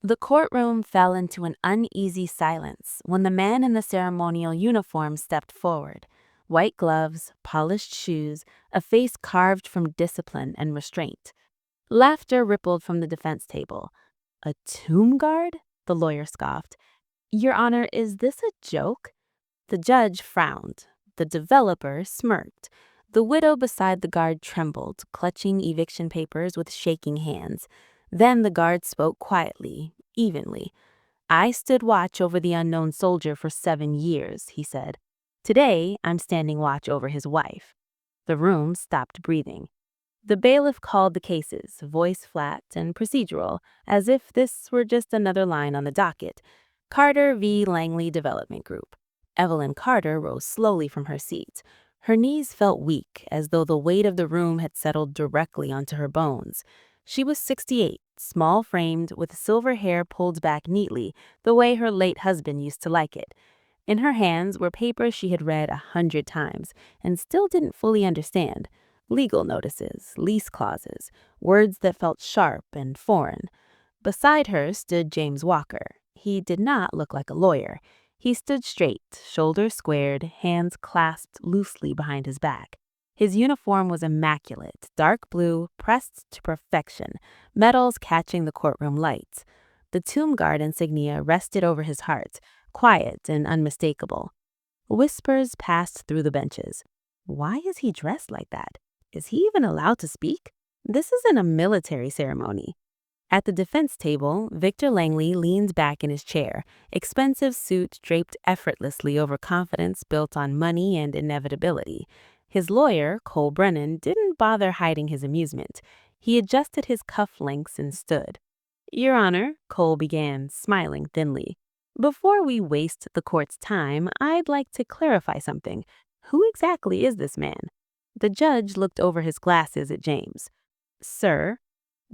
The courtroom fell into an uneasy silence when the man in the ceremonial uniform stepped forward. White gloves, polished shoes, a face carved from discipline and restraint. Laughter rippled from the defense table. "A tomb guard?" the lawyer scoffed. "Your Honor, is this a joke?" The judge frowned. The developer smirked. The widow beside the guard trembled, clutching eviction papers with shaking hands. Then the guard spoke quietly, evenly. "I stood watch over the unknown soldier for 7 years," he said. "Today, I'm standing watch over his wife." The room stopped breathing. The bailiff called the cases, voice flat and procedural, as if this were just another line on the docket. Carter v. Langley Development Group. Evelyn Carter rose slowly from her seat. Her knees felt weak, as though the weight of the room had settled directly onto her bones. She was 68, small-framed, with silver hair pulled back neatly, the way her late husband used to like it. In her hands were papers she had read 100 times and still didn't fully understand. Legal notices, lease clauses, words that felt sharp and foreign. Beside her stood James Walker. He did not look like a lawyer. He stood straight, shoulders squared, hands clasped loosely behind his back. His uniform was immaculate, dark blue, pressed to perfection, medals catching the courtroom lights. The tomb guard insignia rested over his heart, quiet and unmistakable. Whispers passed through the benches. Why is he dressed like that? Is he even allowed to speak? This isn't a military ceremony. At the defense table, Victor Langley leaned back in his chair, expensive suit draped effortlessly over confidence built on money and inevitability. His lawyer, Cole Brennan, didn't bother hiding his amusement. He adjusted his cufflinks and stood. "Your Honor," Cole began, smiling thinly, "before we waste the court's time, I'd like to clarify something. Who exactly is this man?" The judge looked over his glasses at James. "Sir."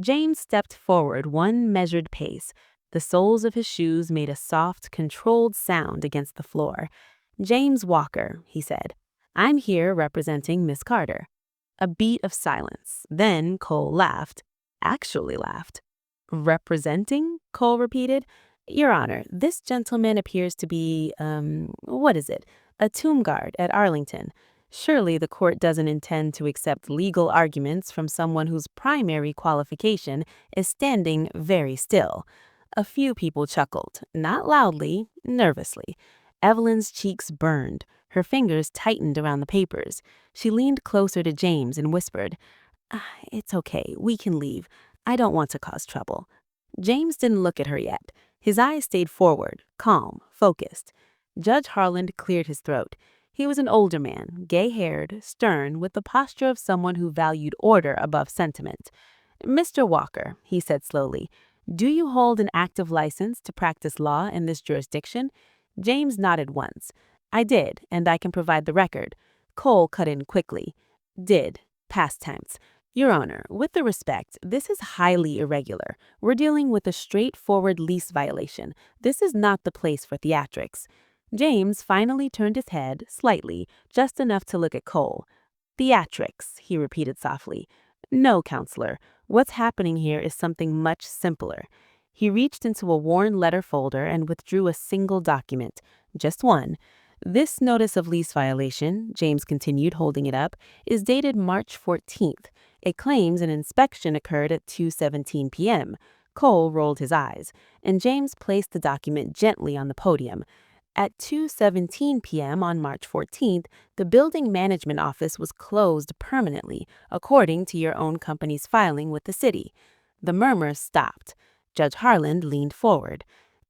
James stepped forward one measured pace. The soles of his shoes made a soft, controlled sound against the floor. "James Walker," he said. "I'm here representing Miss Carter." A beat of silence. Then Cole laughed. Actually laughed. "Representing?" Cole repeated. "Your Honor, this gentleman appears to be, what is it? A tomb guard at Arlington. Surely the court doesn't intend to accept legal arguments from someone whose primary qualification is standing very still." A few people chuckled, not loudly, nervously. Evelyn's cheeks burned. Her fingers tightened around the papers. She leaned closer to James and whispered, "It's okay, we can leave. I don't want to cause trouble." James didn't look at her yet. His eyes stayed forward, calm, focused. Judge Harland cleared his throat. He was an older man, gay-haired, stern, with the posture of someone who valued order above sentiment. "Mr. Walker," he said slowly, "do you hold an active license to practice law in this jurisdiction?" James nodded once. "I did, and I can provide the record." Cole cut in quickly. "Did. Past tense. Your Honor, with the respect, this is highly irregular. We're dealing with a straightforward lease violation. This is not the place for theatrics." James finally turned his head, slightly, just enough to look at Cole. "Theatrics," he repeated softly. "No, counselor. What's happening here is something much simpler." He reached into a worn letter folder and withdrew a single document. Just one. "This notice of lease violation," James continued, holding it up, "is dated March 14th. It claims an inspection occurred at 2:17 p.m. Cole rolled his eyes, and James placed the document gently on the podium. At 2:17 p.m. on March 14th, the building management office was closed permanently, according to your own company's filing with the city. The murmurs stopped. Judge Harland leaned forward.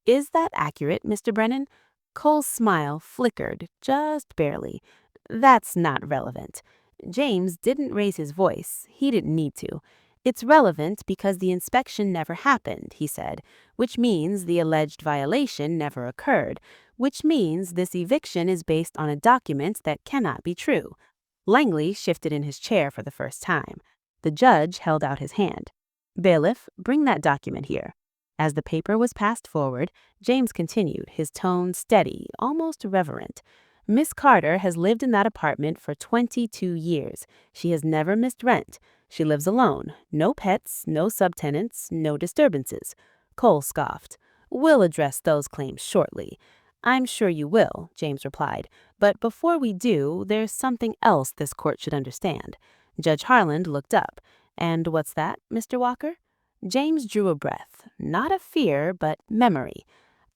"Is that accurate, Mr. Brennan?" Cole's smile flickered, just barely. "That's not relevant." James didn't raise his voice. He didn't need to. "It's relevant because the inspection never happened," he said, "which means the alleged violation never occurred, which means this eviction is based on a document that cannot be true." Langley shifted in his chair for the first time. The judge held out his hand. "Bailiff, bring that document here." As the paper was passed forward, James continued, his tone steady, almost reverent. "Miss Carter has lived in that apartment for 22 years. She has never missed rent. She lives alone. No pets, no subtenants, no disturbances." Cole scoffed. "We'll address those claims shortly." "I'm sure you will," James replied. "But before we do, there's something else this court should understand." Judge Harland looked up. "And what's that, Mr. Walker?" James drew a breath, not of fear, but memory.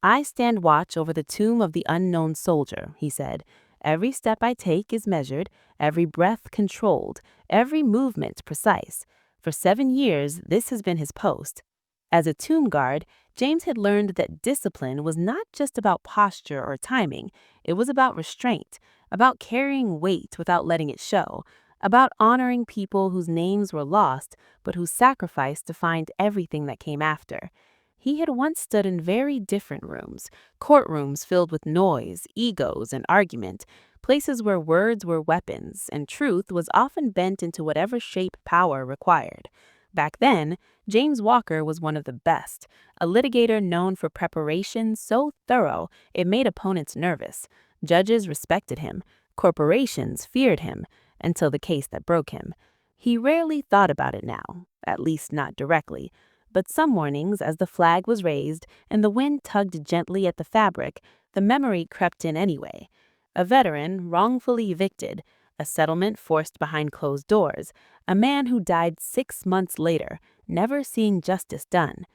"I stand watch over the tomb of the unknown soldier," he said. "Every step I take is measured, every breath controlled, every movement precise. For 7 years, this has been his post." As a tomb guard, James had learned that discipline was not just about posture or timing. It was about restraint, about carrying weight without letting it show, about honoring people whose names were lost but who sacrificed to find everything that came after. He had once stood in very different rooms, courtrooms filled with noise, egos, and argument, places where words were weapons and truth was often bent into whatever shape power required. Back then, James Walker was one of the best, a litigator known for preparation so thorough it made opponents nervous. Judges respected him, corporations feared him, until the case that broke him. He rarely thought about it now, at least not directly. But some mornings, as the flag was raised and the wind tugged gently at the fabric, the memory crept in anyway. A veteran wrongfully evicted, a settlement forced behind closed doors, a man who died 6 months later, never seeing justice done.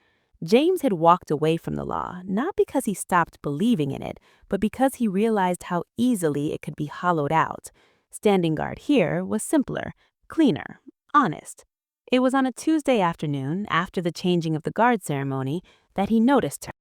James had walked away from the law, not because he stopped believing in it, but because he realized how easily it could be hollowed out. Standing guard here was simpler, cleaner, honest. It was on a Tuesday afternoon, after the changing of the guard ceremony, that he noticed her.